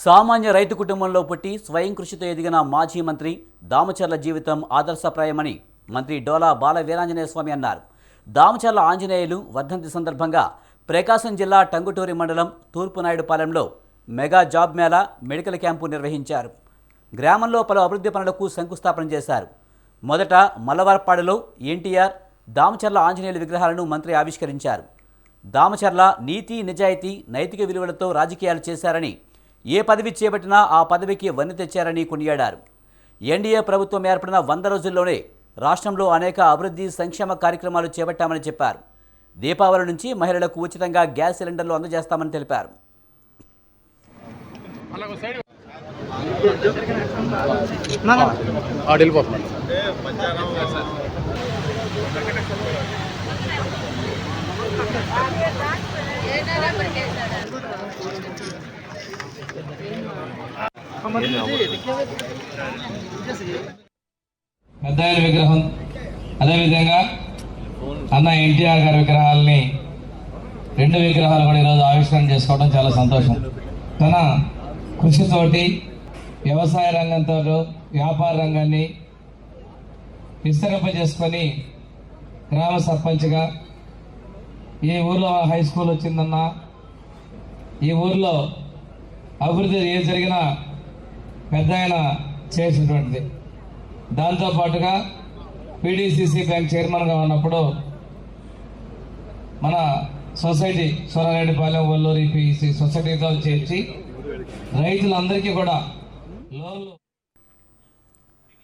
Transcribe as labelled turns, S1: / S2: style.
S1: సామాన్య రైతు కుటుంబంలో పుట్టి స్వయం కృషితో ఎదిగిన మాజీ మంత్రి దామచర్ల జీవితం ఆదర్శప్రాయమని మంత్రి డోలా బాల వీరాంజనేయ స్వామి అన్నారు. దామచర్ల ఆంజనేయులు వర్ధంతి సందర్భంగా ప్రకాశం జిల్లా టంగుటూరి మండలం తూర్పునాయుడుపాలెంలో mega job mela medical camp నిర్వహించారు. గ్రామంలో పలు అభివృద్ధి పనులకు శంకుస్థాపన చేశారు. మొదట మల్లవరపాడులో ఎన్టీఆర్, దామచర్ల ఆంజనేయులు విగ్రహాలను మంత్రి ఆవిష్కరించారు. దామచర్ల నీతి, నిజాయితీ, నైతిక విలువలతో రాజకీయాలు చేశారని, ఏ పదవి చేపట్టినా ఆ పదవికి వన్నె తెచ్చారని కొనియాడారు. ఎన్డీఏ ప్రభుత్వం ఏర్పడిన 100 రోజుల్లోనే రాష్ట్రంలో అనేక అభివృద్ధి సంక్షేమ కార్యక్రమాలు చేపట్టామని చెప్పారు. దీపావళి నుంచి మహిళలకు ఉచితంగా గ్యాస్ సిలిండర్లు అందజేస్తామని తెలిపారు.
S2: పెద్దాయన విగ్రహం, అదేవిధంగా అన్న ఎన్టీఆర్ గారి విగ్రహాలని 2 విగ్రహాలు కూడా ఈరోజు ఆవిష్కరణ చేసుకోవడం చాలా సంతోషం. తన కృషితోటి వ్యవసాయ రంగంతో వ్యాపార రంగాన్ని విస్తరింపజేసుకొని గ్రామ సర్పంచ్గా ఈ ఊర్లో హై స్కూల్ వచ్చిందన్న, ఈ ఊర్లో అభివృద్ధి ఏ జరిగినా పెద్ద ఆయన చేసినటువంటిది. దాంతోపాటుగా పీడీసీసీ బ్యాంక్ చైర్మన్గా ఉన్నప్పుడు మన సొసైటీ సోనారెడ్డిపాలెం వల్లూరి పీసీ సొసైటీతో చేర్చి రైతులందరికీ కూడా లోన్లు